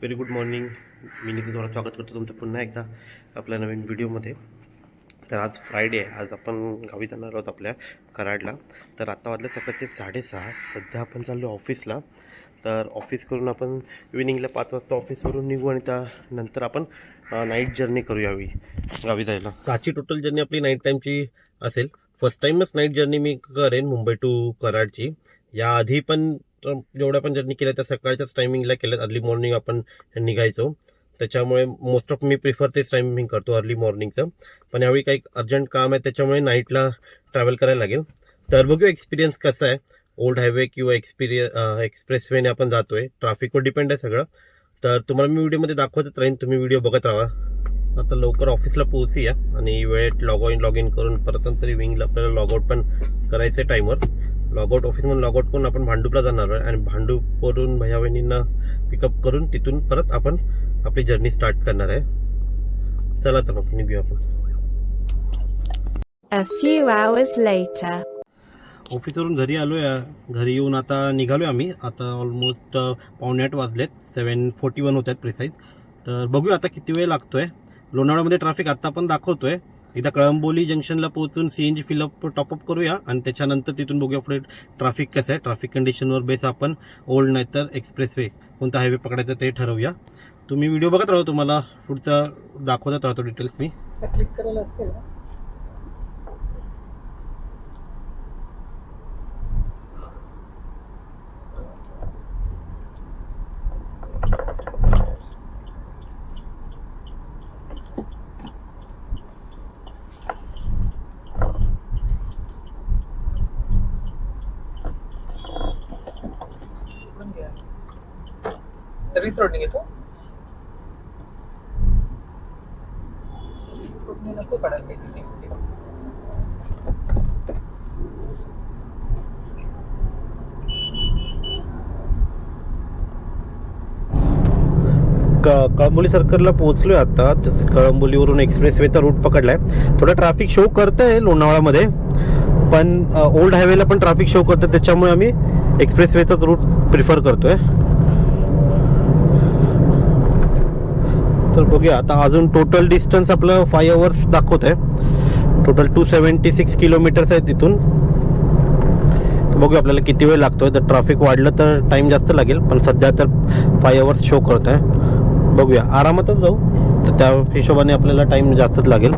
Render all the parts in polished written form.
Very good morning. मी नितीन तुम्हाला स्वागत करतो तुमचं पुन्हा एकदा आपल्या नवीन व्हिडिओमध्ये. तर आज फ्रायडे आहे. आज आपण गावी जाणार आहोत आपल्या कराडला. तर आत्ता वाजले सकाळचे 6:30. सध्या आपण चाललो ऑफिसला. तर ऑफिस करून आपण इव्हिनिंगला 5 वाजता ऑफिसवरून निघू आणि त्यानंतर आपण नाईट जर्नी करू यावी गावी जायला. आजची टोटल जर्नी आपली नाईट टाईमची असेल. फर्स्ट टाईमच नाईट जर्नी मी करेन मुंबई टू कराडची. याआधी पण जेवढ्या पण जर्नी केल्या त्या सकाळच्याच टायमिंगला केल्यात. अर्ली मॉर्निंग आपण निघायचो, त्याच्यामुळे मोस्ट ऑफ मी प्रिफर तेच टायमिंग करतो अर्ली मॉर्निंगचं. पण यावेळी काही अर्जंट काम आहे त्याच्यामुळे नाईटला ट्रॅव्हल करायला लागेल. तर बघू एक्सपिरियन्स कसा आहे. ओल्ड हायवे किंवा एक्सप्रेसवेने आपण जातोय. ट्रॅफिकवर डिपेंड आहे सगळं. तर तुम्हाला मी व्हिडिओमध्ये दाखवतच राहीन, तुम्ही व्हिडिओ बघत राहा. आता लवकर ऑफिसला पोहोचूया आणि वेळेत लॉग इन करून परत नंतर इव्हिनिंगला आपल्याला लॉगआउट पण करायचं आहे टाईमवर. लॉगआउट ऑफिसमधून लॉगआउट करून आपण भांडूपला जाणार आहे आणि भांडूपवरून भैया बहिणींना पिकअप करून तिथून परत आपण आपली जर्नी स्टार्ट करणार आहे. चला तर मग निघूया आपण. A few hours later. ऑफिसवरून घरी आलो आहे. घरी येऊन आता निघालो आहे आम्ही. आता ऑलमोस्ट 7:45 वाजलेत. 7:41 होत आहेत प्रिसाईज. तर बघूया आता किती वेळ लागतो आहे. लोणावळ्यामध्ये ट्रॅफिक आत्ता पण दाखवतो आहे. एकदा कळंबोली जंक्शनला पोहोचून CNG फिलअप टॉपअप करूया आणि त्याच्यानंतर तिथून बघूया पुढे ट्रॅफिक कसं आहे. ट्रॅफिक कंडिशनवर बेस आपण ओल्ड नाही तर एक्सप्रेसवे कोणता हायवे पकडायचा ते ठरवूया. तुम्ही व्हिडिओ बघत राहा, तुम्हाला पुढचा दाखवत राहतो डिटेल्स मी. क्लिक करायला असेल ना. सर्व्हिस रोडने घेतो. सर्व्हिस रोडने नको काढायला पाहिजे. कळंबोली सर्कलला पोहोचलोय आता. कळंबोलीवरून एक्सप्रेसवेचा रूट पकडलाय. थोडं ट्रॅफिक शो करतंय लोणावळ्यामध्ये, पण ओल्ड हायवेला पण ट्रॅफिक शो करतं, त्याच्यामुळे आम्ही एक्सप्रेसवेचाच रूट प्रिफर करतोय. तर बघूया आता. अजून टोटल डिस्टन्स आपलं 5 hours दाखवत आहे. टोटल 276 किलोमीटर्स आहे तिथून. तर बघूया आपल्याला किती वेळ लागतोय. तर ट्रॅफिक वाढलं तर टाइम जास्त लागेल, पण सध्या तर 5 hours शो करत आहे. बघूया, आरामातच जाऊ. तर त्या हिशोबाने आपल्याला टाइम जास्तच लागेल.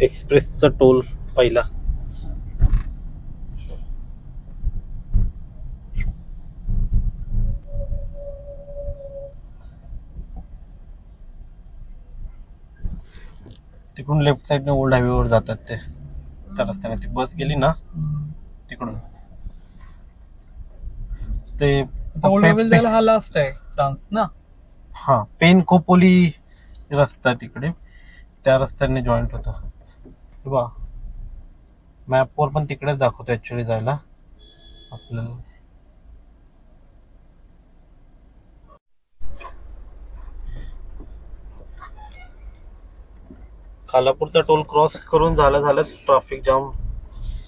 एक्सप्रेसचा टोल पहिला. तिकडून लेफ्ट साईडने ओल्ड हायवेवर जातात ते. त्या रस्त्याने ती बस गेली ना तिकडून ते ओल्ड हायवे जायला हा लास्ट आहे चान्स ना. हा, पेन खोपोली रस्ता तिकडे, त्या रस्त्याने जॉईंट होतो. बा मॅपवर पण तिकडेच दाखवतो ऍक्च्युली जायला आपल्याला. खालापूरचा टोल क्रॉस करून झालंच ट्रॅफिक जाम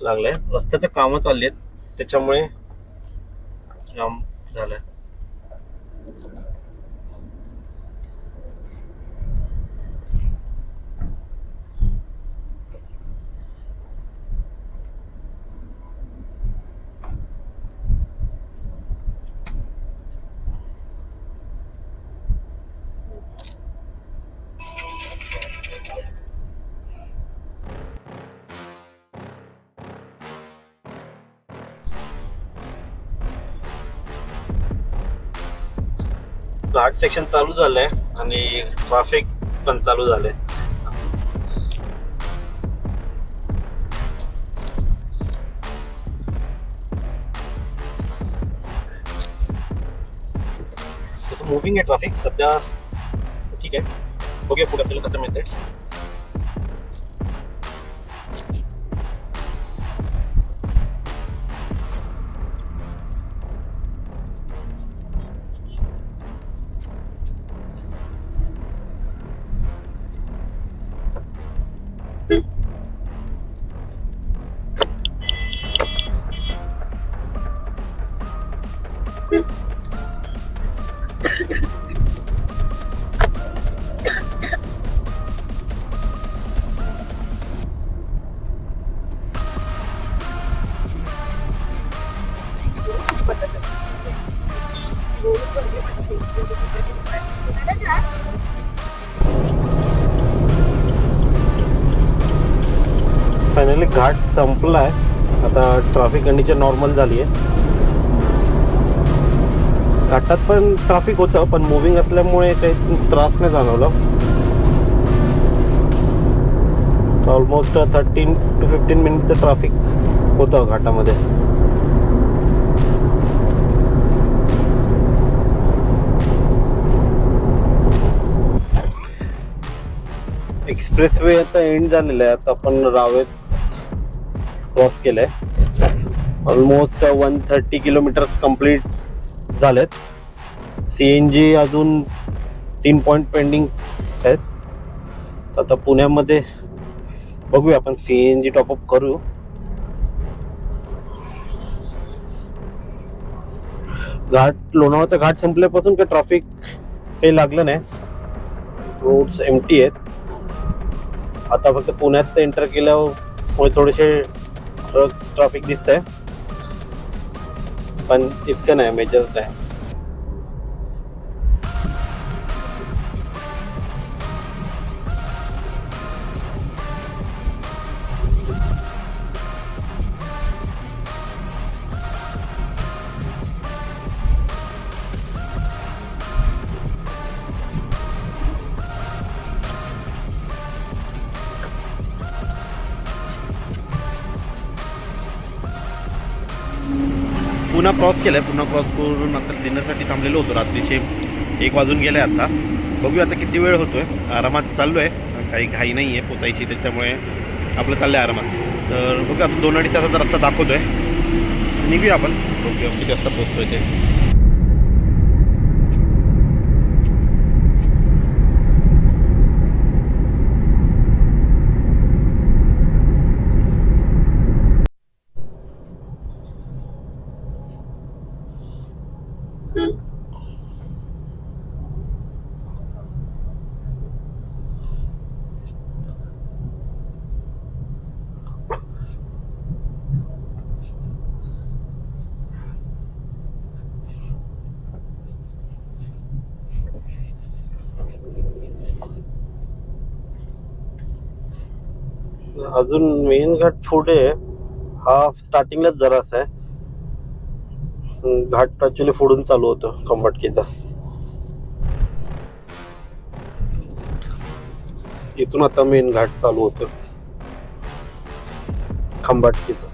लागलंय. रस्त्याचे कामं चालली आहेत त्याच्यामुळे जाम झालंय. घाट सेक्शन चालू झालंय आणि ट्रॅफिक पण चालू झालंय. तसं मुव्हिंग आहे ट्रॅफिक सध्या. ठीक आहे, बघूया पुढे आपल्याला कसं मिळतंय. फायनली घाट संपला आहे. आता ट्रॅफिक कंडिशन नॉर्मल झाली आहे. घाटात पण ट्रॅफिक होतं, पण मुव्हिंग असल्यामुळे काही त्रास नाही जाणवला. ऑलमोस्ट 13 to 15 मिनिटचं ट्रॅफिक होतं घाटामध्ये. एक्सप्रेस वे आता एंड झालेला आहे. आता आपण रावेत क्रॉस केलंय. ऑलमोस्ट 130 किलोमीटर्स कंप्लीट झालेत. CNG अजून 3 पॉईंट पेंडिंग आहेत. आता पुण्यामध्ये बघूया, आपण CNG टॉपअप करू. लोणावळाचा घाट संपल्यापासून काही ट्रॅफिक काही लागलं नाही. रोड्स एम्प्टी आहेत. आता फक्त पुण्यात एंटर केल्यामुळे थोडेसे ट्रॅफिक दिसत आहे, पण इतकं नाही, मेजर नाही. पुन्हा क्रॉस केलं आहे. पुन्हा क्रॉस करून आता डिनरसाठी थांबलेलो होतो. रात्रीचे 1 वाजून गेले. आता बघूया आता किती वेळ होतो आहे. आरामात चाललो आहे, काही घाई नाही आहे पोचायची, त्याच्यामुळे आपलं चाललं आहे आरामात. तर बघूया आता 2-2.5 तासाचा रस्ता दाखवतो आहे. निघूया आपण, बघूया किती वाजता पोचतो आहे ते. अजून मेन घाट पुढे आहे. हा स्टार्टिंगलाच जरासा आहे. घाट ऍक्च्युली पुढून चालू होतो खंबाटकीचा. इथून आता मेन घाट चालू होतो खंबाटकीचा.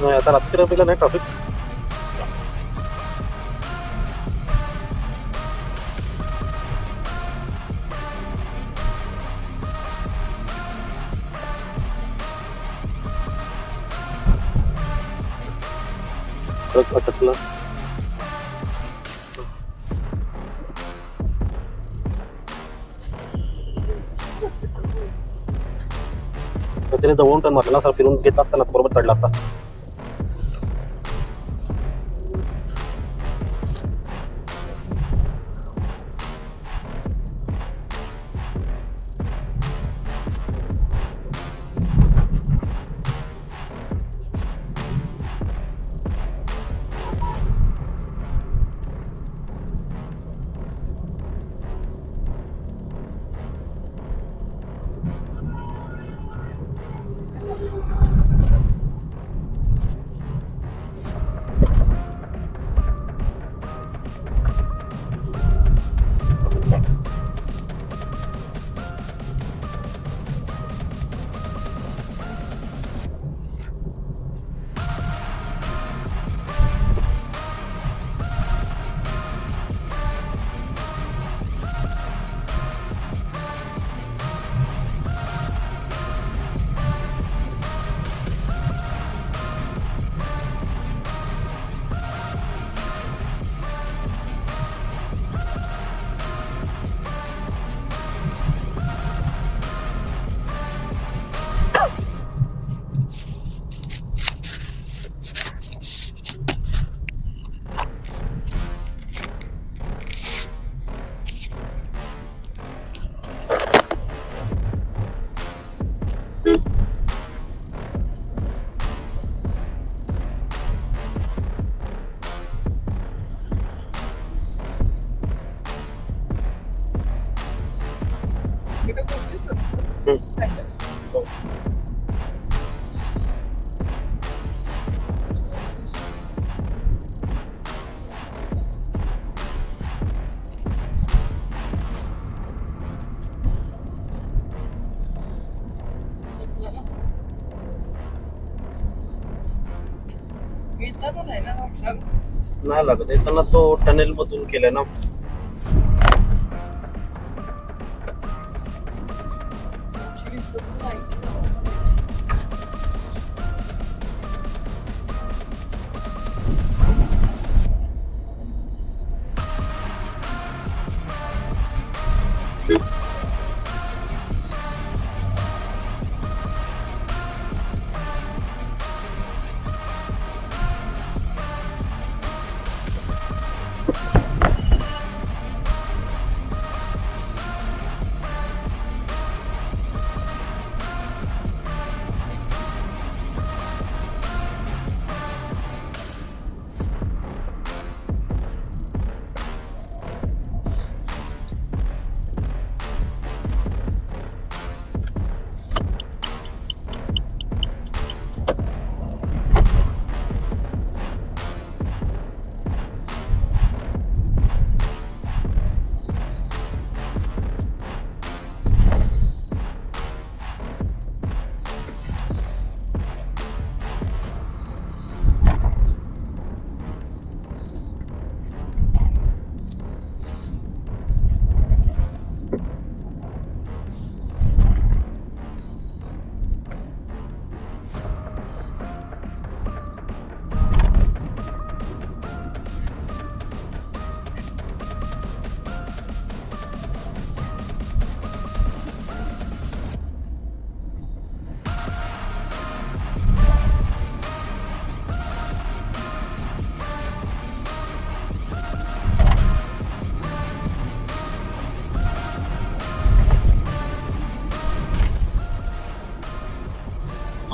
नाही, आता रात्रीला नाही ट्रॅफिक. ट्रक अटकला. त्याने जवळून टर्न मारला, सर फिरून घेतला असताना बरोबर चढला असता. नाही लागत येताना तो टनेल मधून केलाय ना.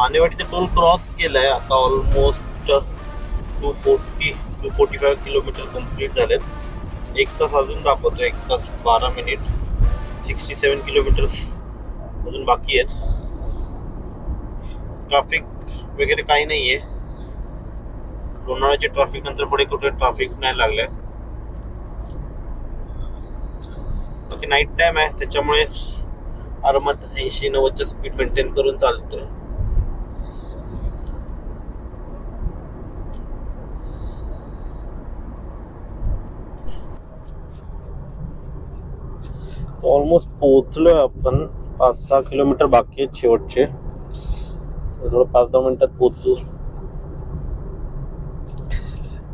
आणेवाडीचे टोल क्रॉस केलाय आता. ऑलमोस्ट 245 किलोमीटर कम्प्लीट झालेत. 1 तास अजून दाखवतो, 1 तास 12 मिनिट. 67 किलोमीटर अजून बाकी आहेत. ट्रॅफिक वगैरे काही नाहीये. लोणावळ्याच्या ट्रॅफिक नंतर पुढे कुठे ट्रॅफिक नाही लागलंय. बाकी नाईट टाइम आहे त्याच्यामुळे आरामात 80-90च्या स्पीड मेंटेन करून चालतोय. ऑलमोस्ट पोहोचलोय आपण. 5-6 किलोमीटर बाकी आहेत शेवटचे. थोडं 5-10 मिनिटात पोहोचू.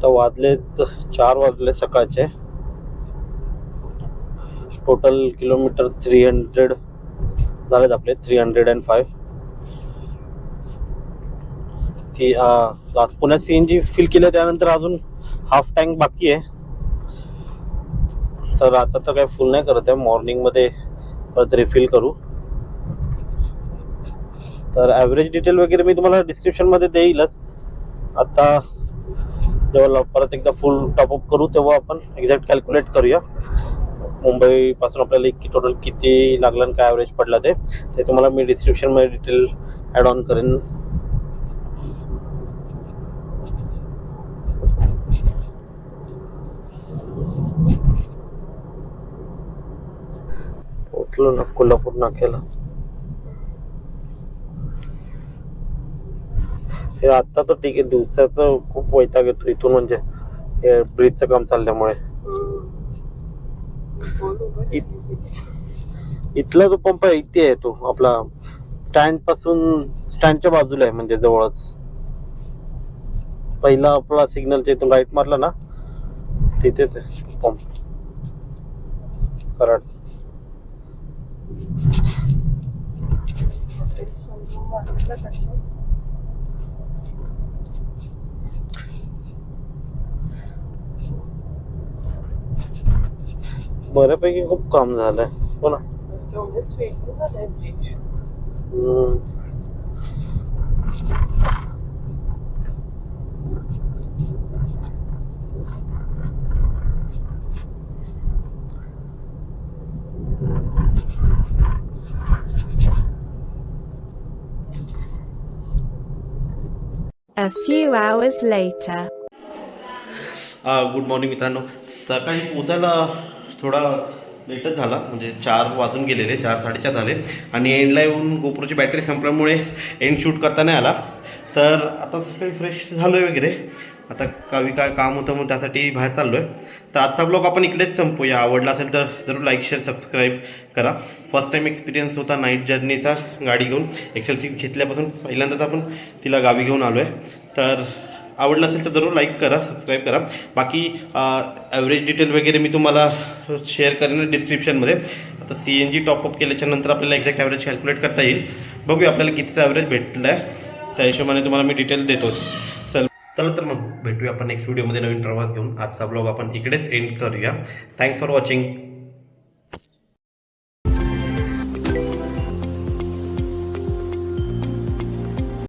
तर वाजले 4 वाजले सकाळचे. टोटल किलोमीटर 300 झालेत आपले. 305. पुण्यात CNG फिल केलं त्यानंतर अजून हाफ टँक बाकी आहे. तर आता तर काही फुल नाही करत आहे. मॉर्निंग मध्ये परत रिफिल करू. तर ॲव्हरेज डिटेल वगैरे मी तुम्हाला डिस्क्रिप्शन मध्ये देईलच. आता जेव्हा परत एकदा फुल टॉपअप करू तेव्हा आपण एक्झॅक्ट कॅल्क्युलेट करूया. मुंबई पासून आपल्याला टोटल किती लागलं आणि काय ॲव्हरेज पडला ते तुम्हाला मी डिस्क्रिप्शन मध्ये डिटेल ॲड ऑन करेन. पोचलो ना कोल्हापूर नाक्याला. हे आता तर ठीक आहे. दिवसाचं खूप वैताग येतो इथून, म्हणजे हे ब्रिजचं काम चालल्यामुळे. इथला जो पंप आहे इथे आहे तो आपला स्टँड पासून, स्टँडच्या बाजूला आहे म्हणजे जवळच. पहिला आपला सिग्नलच्या इथून राईट मारला ना तिथेच आहे पंप कराड. बऱ्यापैकी खूप काम झालंय. हो ना. A few hours later. Good morning मित्रांनो. सकाळी पोचायला थोडा लेटच झाला, म्हणजे 4 वाजून गेलेले, 4 साडेचार झाले आणि एंडला येऊन गोप्रोची बॅटरी संपल्यामुळे एंड शूट करता नाही आला. तर आता सकाळी फ्रेश झालो आहे वगैरे, आता गावी काय काम होतं म्हणून त्यासाठी बाहेर चाललो आहे. तर आजचा ब्लॉग आपण इकडेच संपूया. आवडला असेल तर जरूर लाईक शेअर सबस्क्राईब करा. फर्स्ट टाईम एक्सपिरियन्स होता नाईट जर्नीचा गाडी घेऊन. XL6 घेतल्यापासून पहिल्यांदाच आपण तिला गावी घेऊन आलो आहे. तर आवडलं असेल तर जरूर लाईक करा, सबस्क्राईब करा. बाकी ॲव्हरेज डिटेल वगैरे मी तुम्हाला शेअर करेन डिस्क्रिप्शनमध्ये. आता CNG टॉपअप केल्याच्यानंतर आपल्याला एक्झॅक्ट ॲव्हरेज कॅल्क्युलेट करता येईल. बघूया आपल्याला कितीचं ॲव्हरेज भेटलं आहे, त्या हिशोबाने तुम्हाला मी डिटेल देतोच. चला तर मग भेटूया आपण नेक्स्ट व्हिडिओमध्ये नवीन प्रवास घेऊन. आजचा ब्लॉग आपण इकडेच एंड करूया. Thanks for watching.